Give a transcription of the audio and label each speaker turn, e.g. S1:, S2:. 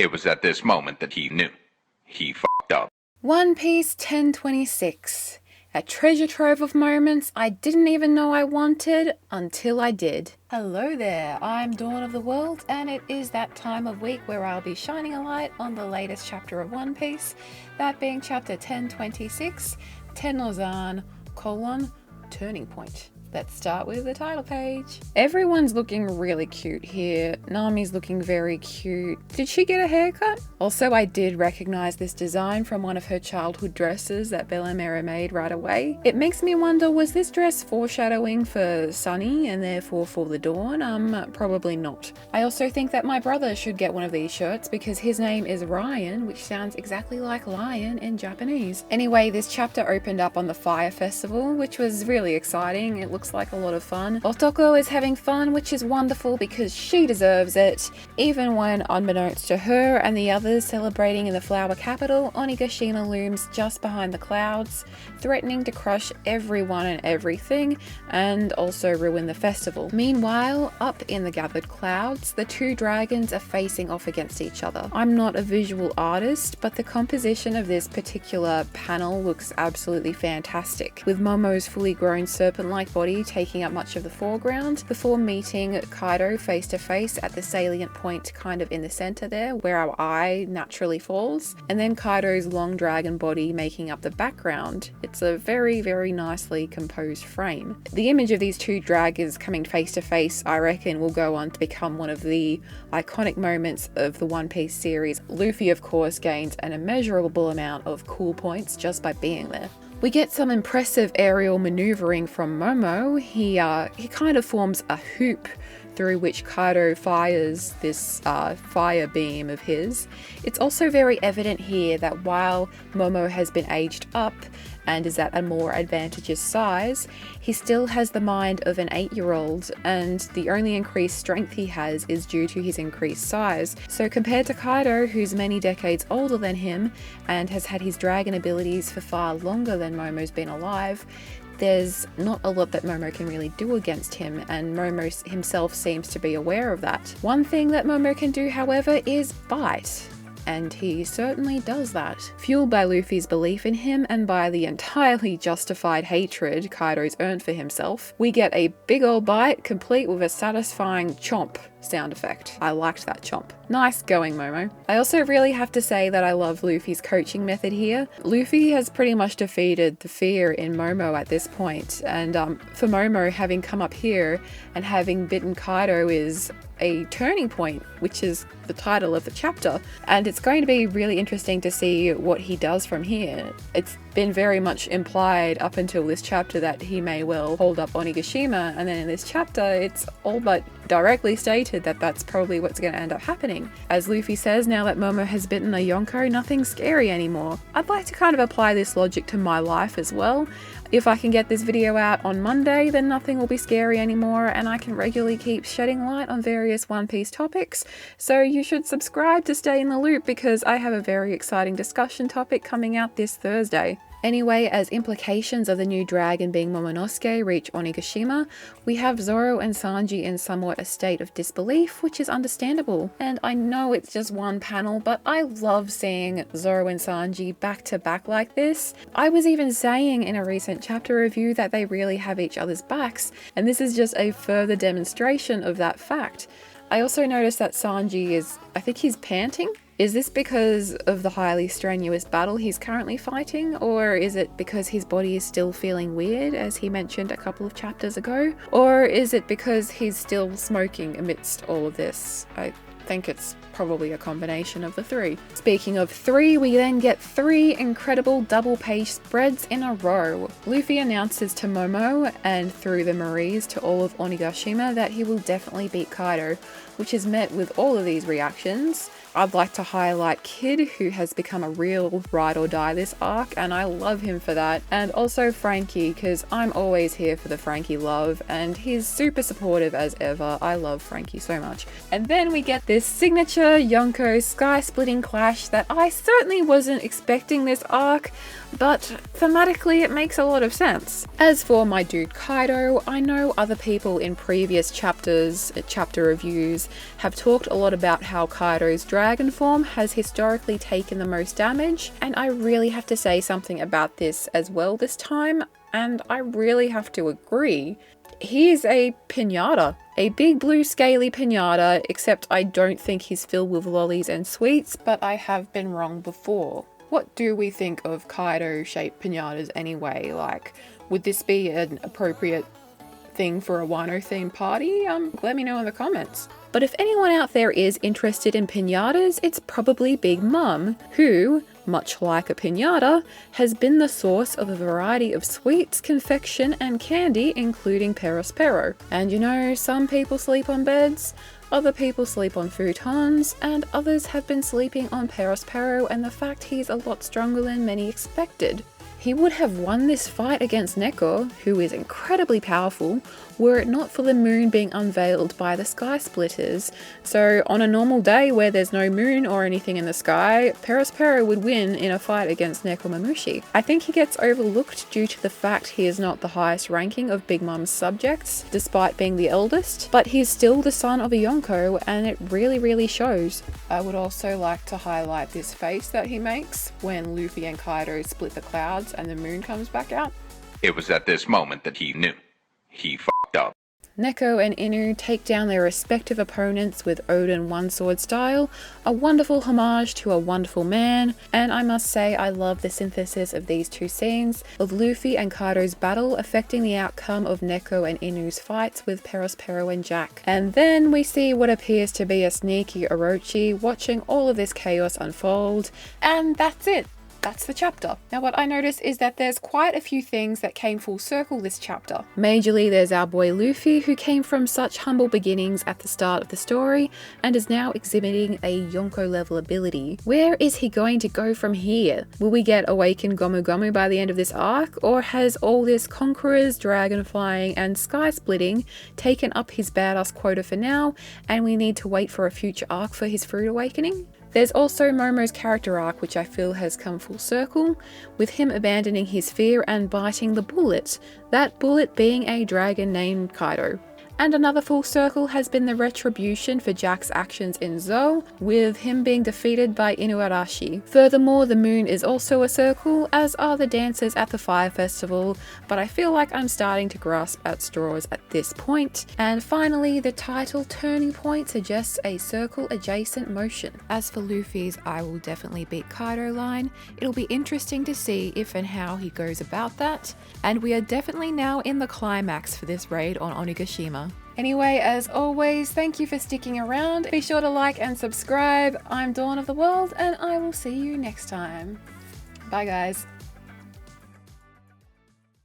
S1: It was at this moment that he knew. He fucked up.
S2: One Piece 1026. A treasure trove of moments I didn't even know I wanted until I did. Hello there, I'm Dawn of the World, and it is that time of week where I'll be shining a light on the latest chapter of One Piece, that being chapter 1026, Tenno-zan, Turning Point. Let's start with the title page. Everyone's looking really cute here. Nami's looking very cute. Did she get a haircut? Also, I did recognize this design from one of her childhood dresses that Bella Mera made right away. It makes me wonder, was this dress foreshadowing for Sunny and therefore for the Dawn? Probably not. I also think that my brother should get one of these shirts because his name is Ryan, which sounds exactly like lion in Japanese. Anyway, this chapter opened up on the Fire Festival, which was really exciting. It looks like a lot of fun. Otoko is having fun, which is wonderful because she deserves it. Even when, unbeknownst to her and the others celebrating in the flower capital, Onigashima looms just behind the clouds, threatening to crush everyone and everything, and also ruin the festival. Meanwhile, up in the gathered clouds, the two dragons are facing off against each other. I'm not a visual artist, but the composition of this particular panel looks absolutely fantastic, with Momo's fully grown serpent-like body taking up much of the foreground, before meeting Kaido face to face at the salient point kind of in the center there, where our eye naturally falls, and then Kaido's long dragon body making up the background. It's a very, very nicely composed frame. The image of these two dragons coming face to face, I reckon, will go on to become one of the iconic moments of the One Piece series. Luffy, of course, gains an immeasurable amount of cool points just by being there. We get some impressive aerial maneuvering from Momo. He kind of forms a hoop through which Kaido fires this fire beam of his. It's also very evident here that while Momo has been aged up and is at a more advantageous size, he still has the mind of an 8-year-old, and the only increased strength he has is due to his increased size. So compared to Kaido, who's many decades older than him and has had his dragon abilities for far longer than Momo's been alive, there's not a lot that Momo can really do against him, and Momo himself seems to be aware of that. One thing that Momo can do, however, is bite. And he certainly does that. Fueled by Luffy's belief in him and by the entirely justified hatred Kaido's earned for himself, we get a big ol' bite complete with a satisfying chomp sound effect. I liked that chomp. Nice going, Momo. I also really have to say that I love Luffy's coaching method here. Luffy has pretty much defeated the fear in Momo at this point, and for Momo, having come up here and having bitten Kaido is a turning point, which is the title of the chapter, and it's going to be really interesting to see what he does from here. It's been very much implied up until this chapter that he may well hold up Onigashima, and then in this chapter it's all but directly stated that that's probably what's going to end up happening. As Luffy says, now that Momo has bitten a Yonko, nothing's scary anymore. I'd like to kind of apply this logic to my life as well. If I can get this video out on Monday, then nothing will be scary anymore, and I can regularly keep shedding light on various One Piece topics. So you should subscribe to stay in the loop because I have a very exciting discussion topic coming out this Thursday. Anyway, as implications of the new dragon being Momonosuke reach Onigashima, we have Zoro and Sanji in somewhat a state of disbelief, which is understandable. And I know it's just one panel, but I love seeing Zoro and Sanji back to back like this. I was even saying in a recent chapter review that they really have each other's backs, and this is just a further demonstration of that fact. I also noticed that Sanji I think he's panting. Is this because of the highly strenuous battle he's currently fighting, or is it because his body is still feeling weird, as he mentioned a couple of chapters ago? Or is it because he's still smoking amidst all of this? I think it's probably a combination of the three. Speaking of three, we then get 3 incredible double-page spreads in a row. Luffy announces to Momo, and through the Maries to all of Onigashima, that he will definitely beat Kaido, which is met with all of these reactions. I'd like to highlight Kid, who has become a real ride or die this arc, and I love him for that. And also Frankie, because I'm always here for the Frankie love, and he's super supportive as ever. I love Frankie so much. And then we get this signature Yonko sky-splitting clash that I certainly wasn't expecting this arc, but thematically it makes a lot of sense. As for my dude Kaido, I know other people in previous chapters, chapter reviews, have talked a lot about how Kaido's dragon form has historically taken the most damage, and I really have to say something about this as well this time, and I really have to agree. He is a pinata. A big blue scaly pinata, except I don't think he's filled with lollies and sweets, but I have been wrong before. What do we think of Kaido-shaped pinatas anyway? Like, would this be an appropriate thing for a Wano-themed party? Let me know in the comments. But if anyone out there is interested in pinatas, it's probably Big Mum, who, much like a pinata, has been the source of a variety of sweets, confection, and candy, including Perospero. And you know, some people sleep on beds, other people sleep on futons, and others have been sleeping on Perospero, and the fact he's a lot stronger than many expected. He would have won this fight against Neko, who is incredibly powerful, were it not for the moon being unveiled by the sky splitters. So on a normal day where there's no moon or anything in the sky, Perospero would win in a fight against Nekomamushi. I think he gets overlooked due to the fact he is not the highest ranking of Big Mom's subjects, despite being the eldest, but he's still the son of a Yonko, and it really shows. I would also like to highlight this face that he makes when Luffy and Kaido split the clouds and the moon comes back out.
S1: It was at this moment that he knew. He fucked up.
S2: Neko and Inu take down their respective opponents with Odin one-sword style, a wonderful homage to a wonderful man, and I must say I love the synthesis of these two scenes, of Luffy and Kaido's battle affecting the outcome of Neko and Inu's fights with Perospero and Jack. And then we see what appears to be a sneaky Orochi watching all of this chaos unfold, and that's it. That's the chapter. Now what I noticed is that there's quite a few things that came full circle this chapter. Majorly there's our boy Luffy, who came from such humble beginnings at the start of the story and is now exhibiting a Yonko level ability. Where is he going to go from here? Will we get awakened Gomu Gomu by the end of this arc, or has all this conquerors, dragon flying and sky splitting taken up his badass quota for now and we need to wait for a future arc for his fruit awakening? There's also Momo's character arc, which I feel has come full circle, with him abandoning his fear and biting the bullet, that bullet being a dragon named Kaido. And another full circle has been the retribution for Jack's actions in Zou, with him being defeated by Inuarashi. Furthermore, the moon is also a circle, as are the dancers at the Fire Festival, but I feel like I'm starting to grasp at straws at this point. And finally, the title turning point suggests a circle adjacent motion. As for Luffy's I will definitely beat Kaido line, it'll be interesting to see if and how he goes about that, and we are definitely now in the climax for this raid on Onigashima. Anyway, as always, thank you for sticking around. Be sure to like and subscribe. I'm Dawn of the World, and I will see you next time. Bye guys.